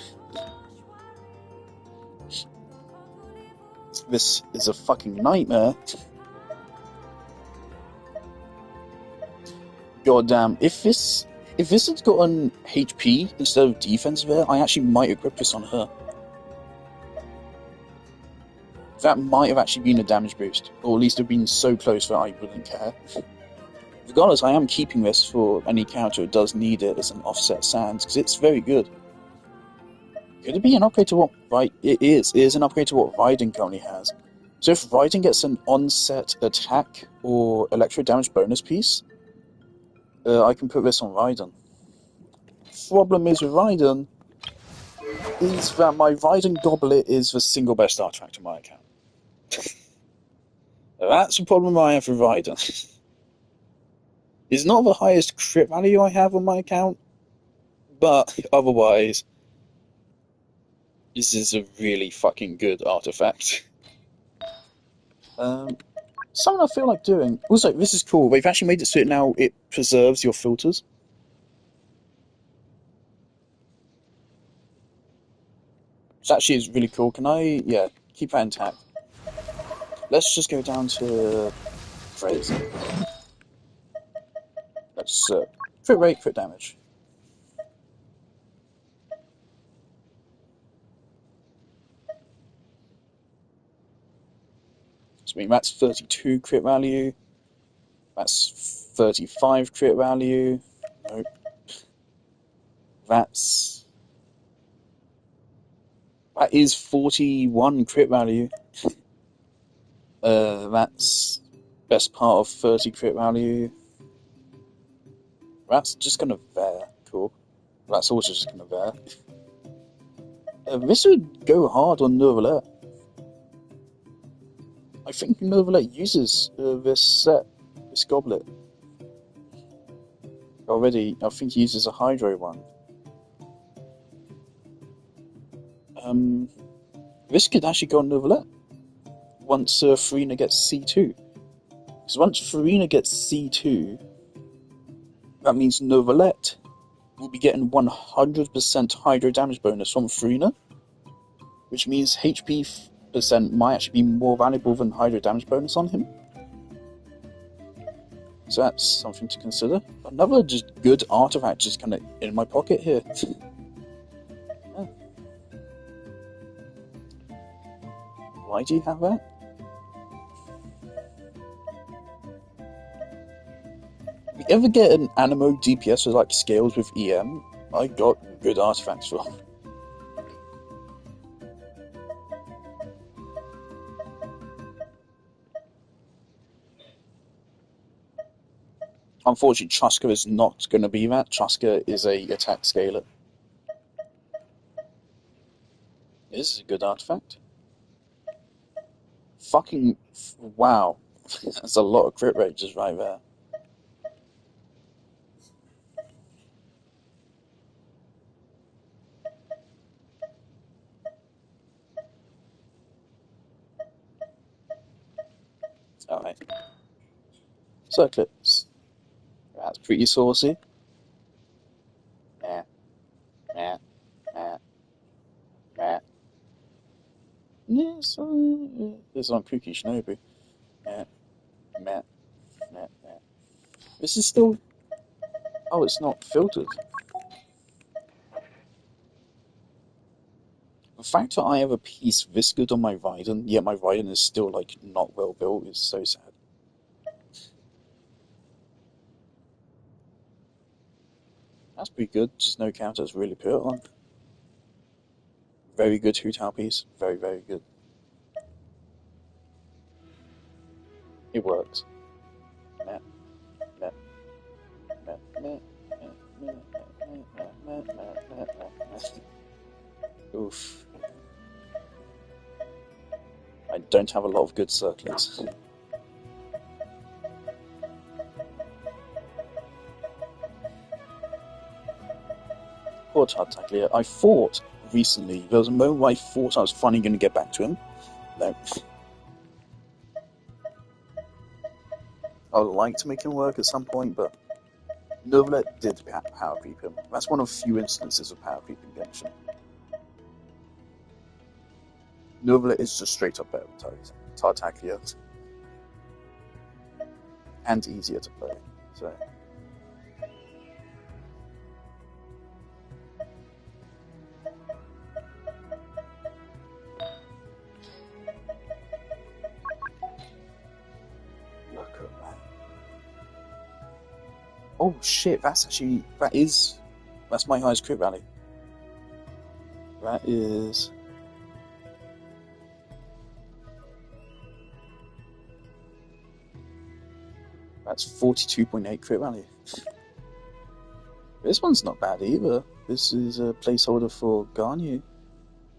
This is a fucking nightmare. God damn, if this had gotten HP instead of defense there, I actually might equip this on her. That might have actually been a damage boost, or at least have been so close that I wouldn't care. Regardless, I am keeping this for any character who does need it as an offset Sans, because it's very good. Could it be an upgrade to what it is? It is an upgrade to what Raiden currently has. So if Raiden gets an onset attack or electro damage bonus piece, I can put this on Raiden. Problem is with Raiden is that my Raiden Goblet is the single best artifact on my account. That's the problem I have with Raiden. It's not the highest crit value I have on my account, but otherwise, this is a really fucking good artifact. Something I feel like doing. Also, this is cool. They've actually made it so now it preserves your filters. Which actually is really cool. Can I, keep that intact. Let's just go down to phrase. Let's crit rate, crit damage. So I mean that's 32 crit value. That's 35 crit value. Nope. That is 41 crit value. That's best part of 30 crit value. That's just kind of there. Cool. That's also just kind of there. This would go hard on Novelet. I think Novelet uses this set, this goblet. Already, I think he uses a Hydro one. This could actually go on Novelette once Farina gets C2. Because once Farina gets C2, that means Novelette will be getting 100% Hydro damage bonus from Farina, which means HP percent might actually be more valuable than Hydro damage bonus on him. So that's something to consider. Another just good artifact just kind of in my pocket here. Yeah. Why do you have that? If you ever get an Animo DPS with like scales with EM, I got good artifacts for. Unfortunately, Truska is not going to be that. Truska is a attack scaler. This is a good artifact. Fucking wow. That's a lot of crit rate just right there. Alright. Circlets. That's pretty saucy. Meh. Meh. Meh. Meh. Yes, this is on Kuki Shinobu. Meh. Meh. Meh. Meh. This is still... Oh, it's not filtered. The fact that I have a piece this good on my Raiden, yet my Raiden is still, like, not well built is so sad. That's pretty good, just no counters really put it on. Very good Hu Tao piece, very, very good. It works. Meh. Meh. Meh. Meh. Meh. Meh. Meh. Meh. Oof. I don't have a lot of good circlets. Poor Tartaglia. I thought recently, there was a moment where I thought I was finally going to get back to him. No. I would like to make him work at some point, but Novelette did power creep him. That's one of the few instances of power creep in Genshin. Novelette is just straight up better than Tartaglia. And easier to play, so... Look at that. Oh shit, that's my highest crit rally. That is... That's 42.8 crit rally. This one's not bad either. This is a placeholder for Garnier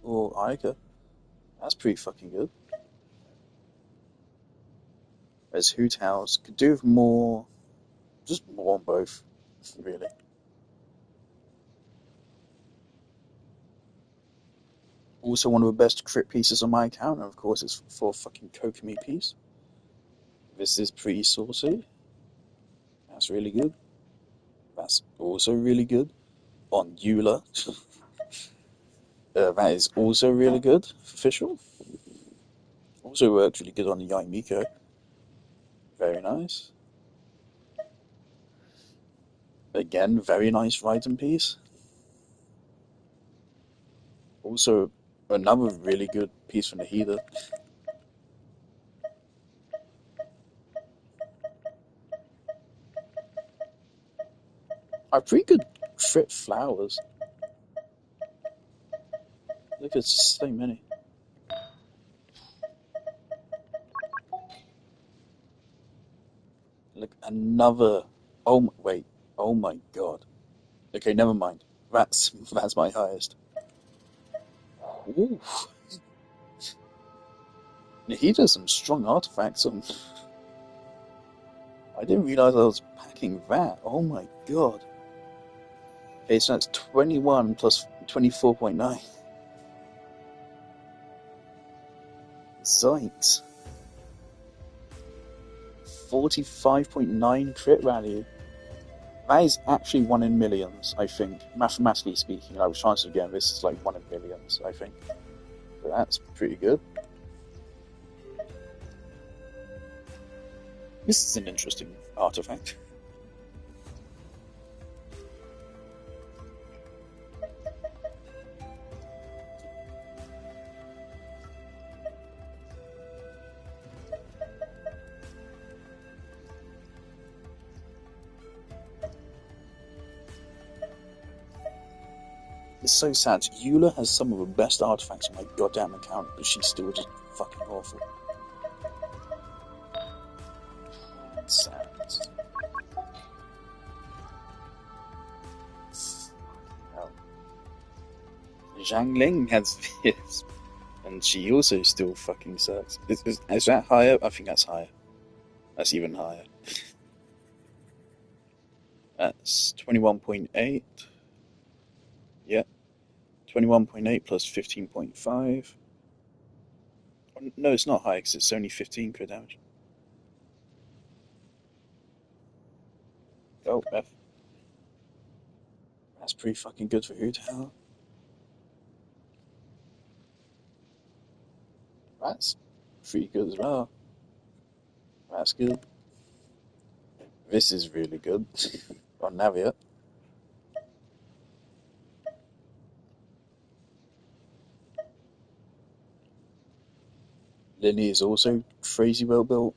or Aika. That's pretty fucking good. Whereas Hu Tao's could do with more, just more on both, really. Also one of the best crit pieces on my account, and of course it's for fucking Kokomi piece. This is pretty saucy. That's really good. That's also really good. On Eula. That is also really good for Fischl. Also works really good on the Yaimiko. Very nice. Again, very nice Raiden piece. Also, another really good piece from the Healer. Pretty good crit flowers. Look, it's so many. Look, another. Oh, wait. Oh my god. Okay, never mind. That's my highest. Ooh. He does some strong artifacts. I didn't realize I was packing that. Oh my god. Okay, so that's 21 plus 24.9. Zoinks. 45.9 crit value. That is actually 1 in millions, I think. Mathematically speaking, I was trying to again, this is like 1 in millions, I think. So that's pretty good. This is an interesting artifact. It's so sad. Eula has some of the best artifacts on my goddamn account, but she's still just fucking awful. It's sad. Hell. Zhang Ling has this, and she also still fucking sucks. Is that higher? I think that's higher. That's even higher. That's 21.8. Yeah. 21.8 plus 15.5. No, it's not high because it's only 15 crit damage. Oh, F. That's pretty fucking good for Hu Tao. That's pretty good as well. That's good. This is really good. On Navia. Lily is also crazy well built.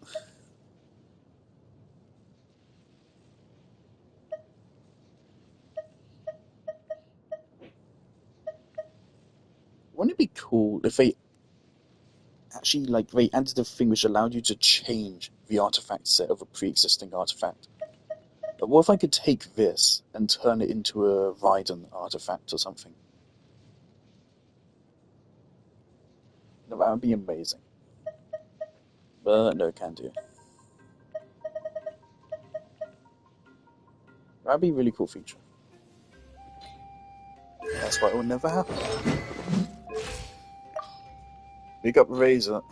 Wouldn't it be cool if they actually, like, they added a thing which allowed you to change the artifact set of a pre-existing artifact? But what if I could take this and turn it into a Raiden artifact or something? That would be amazing. But no, can't do. That'd be a really cool feature. That's why it will never happen. Big up Razor.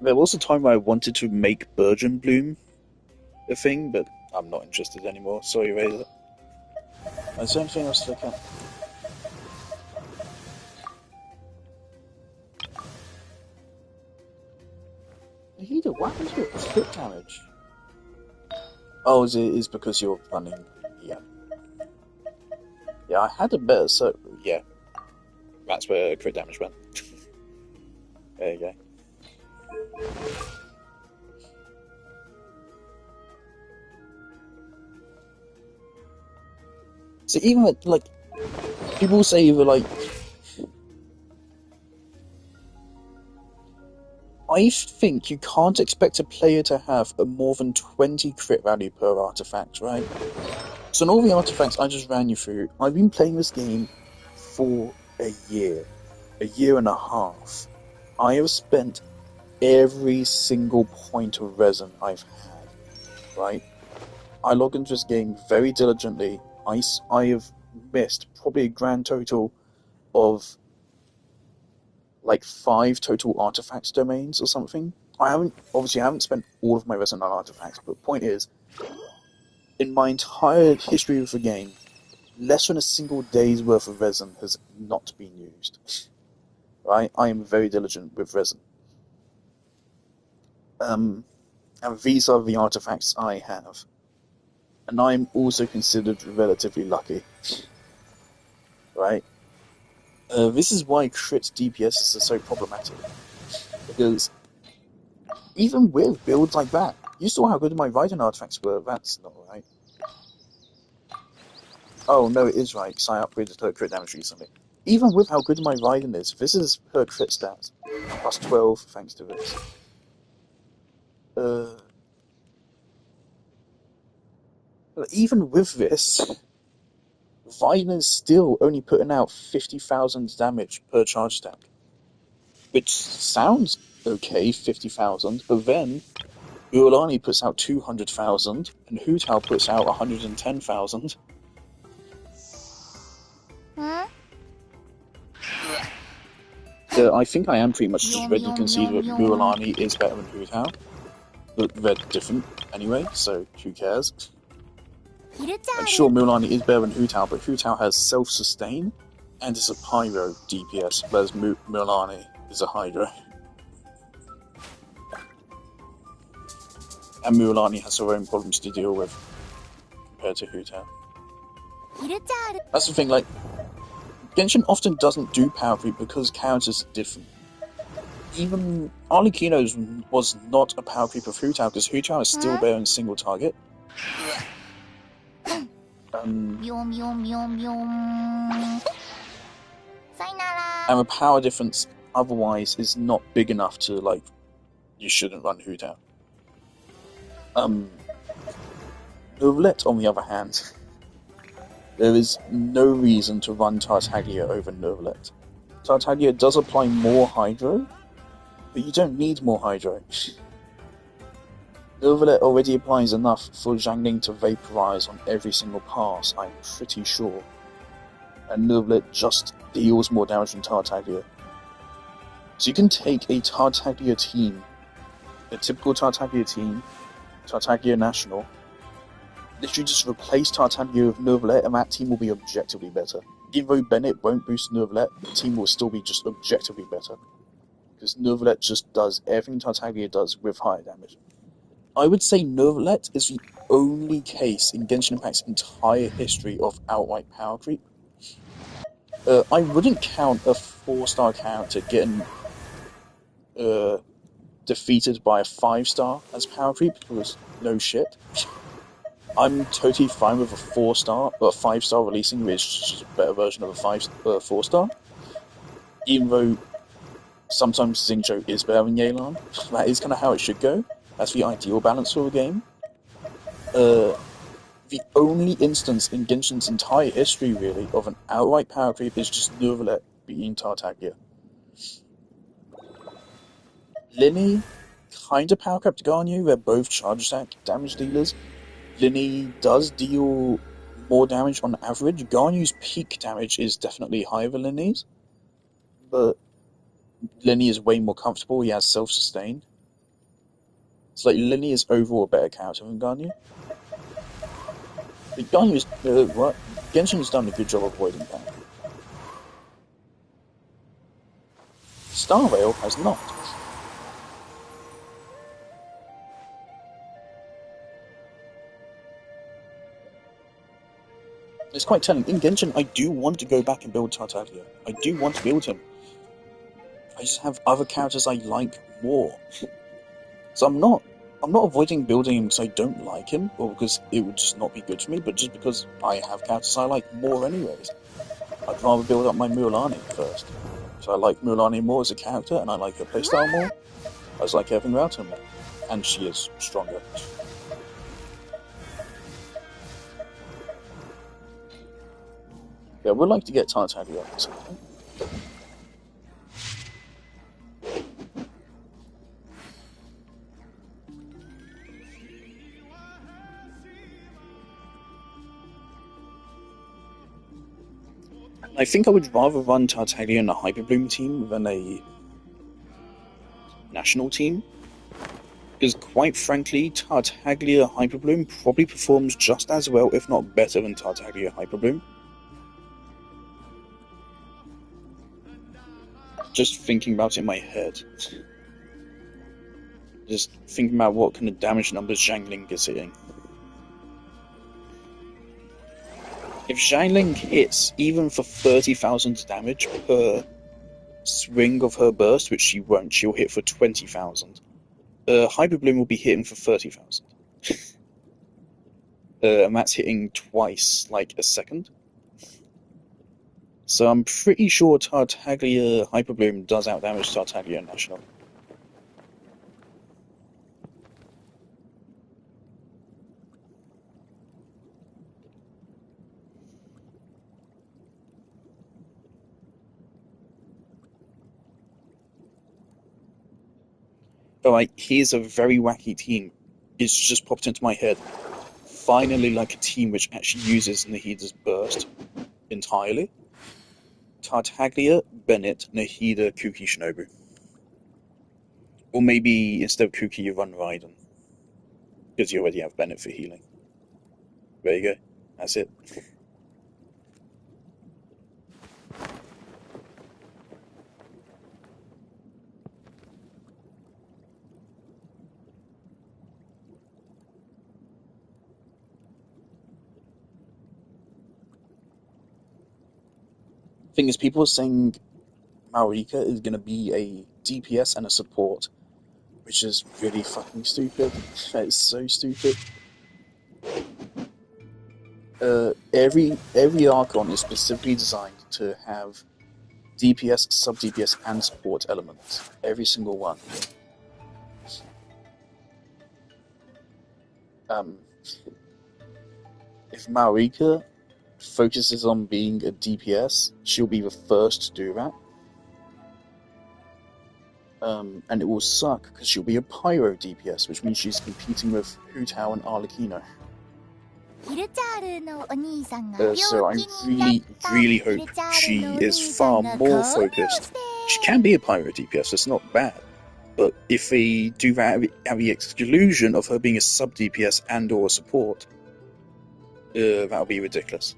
There was a time where I wanted to make Burgeon Bloom a thing, but I'm not interested anymore. Sorry, Razor. Is there anything else that I can? Nahida, what happens with crit damage? Oh, is because you're running. Yeah. Yeah, I had a better so yeah. That's where crit damage went. There you go. So even like people say that like I think you can't expect a player to have a more than 20 crit value per artifact, right? So in all the artifacts I just ran you through, I've been playing this game for a year and a half. I have spent every single point of resin I've had, right? I log into this game very diligently. I have missed probably a grand total of like 5 total artifact domains or something. I haven't spent all of my resin on artifacts, but the point is, in my entire history of the game, less than a single day's worth of resin has not been used. Right? I am very diligent with resin. And these are the artifacts I have. And I'm also considered relatively lucky. Right? This is why crit DPS are so problematic. Because even with builds like that, you saw how good my Raiden artifacts were. That's not right. Oh, no, it is right, because I upgraded her crit damage recently. Even with how good my Raiden is, this is her crit stats. Plus 12, thanks to this. Even with this, Raiden is still only putting out 50,000 damage per charge stack. Which sounds okay, 50,000, but then Uolani puts out 200,000, and Hu Tao puts out 110,000. I think I am pretty much just ready to concede that Mualani is better than Hu Tao, but they're different anyway, so who cares? Like, sure, Mualani is better than Hu Tao, but Hu Tao has self-sustain and is a pyro DPS, whereas Mualani is a hydro. And Mualani has her own problems to deal with compared to Hu Tao. That's the thing, like, Genshin often doesn't do power creep because characters are different. Even Arlecchino's was not a power creep of Hu Tao because Hu Tao is still better in single target. And the power difference otherwise is not big enough to, like, you shouldn't run Hu Tao. Neuvillette, on the other hand, there is no reason to run Tartaglia over Neuvillette. Tartaglia does apply more Hydro, but you don't need more Hydro. Neuvillette already applies enough for Xiangling to vaporize on every single pass, I'm pretty sure. And Neuvillette just deals more damage than Tartaglia. So you can take a Tartaglia team, a typical Tartaglia team, Tartaglia National, literally just replace Tartaglia with Neuvillette and that team will be objectively better. Even though Bennett won't boost Neuvillette, the team will still be just objectively better. Because Neuvillette just does everything Tartaglia does with higher damage. I would say Neuvillette is the only case in Genshin Impact's entire history of outright power creep. I wouldn't count a 4-star character getting defeated by a 5-star as power creep, because no shit. I'm totally fine with a 4-star, but a 5-star releasing, which is just a better version of a 4-star. Even though sometimes Xingqiu is better than Yelan, that is kind of how it should go. That's the ideal balance for a game. The only instance in Genshin's entire history, really, of an outright power creep is just Neuvillette beating Tartaglia. Lyney kind of power crept Garnier, they're both charge attack damage dealers. Lyney does deal more damage on average. Garnier's peak damage is definitely higher than Lyney's, but Lyney is way more comfortable, he has self-sustain. It's like Lyney is overall a better character than Garnier. But Garnier's, Genshin's done a good job of avoiding that. Starveil has not. It's quite telling. In Genshin, I do want to go back and build Tartaglia. I do want to build him. I just have other characters I like more. So I'm not avoiding building him because I don't like him, or because it would just not be good for me, but just because I have characters I like more anyways. I'd rather build up my Mualani first. So I like Mualani more as a character, and I like her playstyle more. I just like everything about her more. And she is stronger. Yeah, I would like to get Tartaglia up or something. I think I would rather run Tartaglia in a Hyperbloom team than a national team. Because quite frankly, Tartaglia Hyperbloom probably performs just as well, if not better, than Tartaglia Hyperbloom. Just thinking about it in my head. Just thinking about what kind of damage numbers Xiangling is hitting. If Xiangling hits even for 30,000 damage per swing of her burst, which she won't, she'll hit for 20,000. Hyperbloom will be hitting for 30,000. And that's hitting twice, like, a second. So I'm pretty sure Tartaglia Hyperbloom does outdamage Tartaglia National. But like, here's a very wacky team. It's just popped into my head. Finally, like a team which actually uses Nahida's burst entirely. Tartaglia, Bennett, Nahida, Kuki, Shinobu. Or maybe instead of Kuki, you run Raiden. Because you already have Bennett for healing. There you go. That's it. Thing is, people are saying Marika is going to be a DPS and a support, which is really fucking stupid. It's so stupid. Every Archon is specifically designed to have DPS, sub-DPS, and support elements. Every single one. If Marika focuses on being a DPS, she'll be the first to do that. And it will suck because she'll be a Pyro DPS, which means she's competing with Hu Tao and Arlecchino. So I really hope she is far more focused. She can be a Pyro DPS, it's not bad. But if they do that at the exclusion of her being a sub-DPS and or a support, that'll be ridiculous.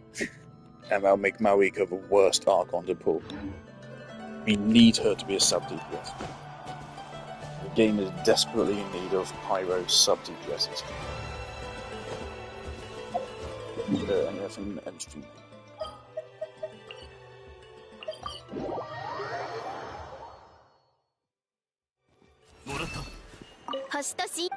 And that'll make Marika the worst Archon to pull. We need her to be a sub-DPS. The game is desperately in need of Pyro sub-DPSs. Anything in the end stream. 星と C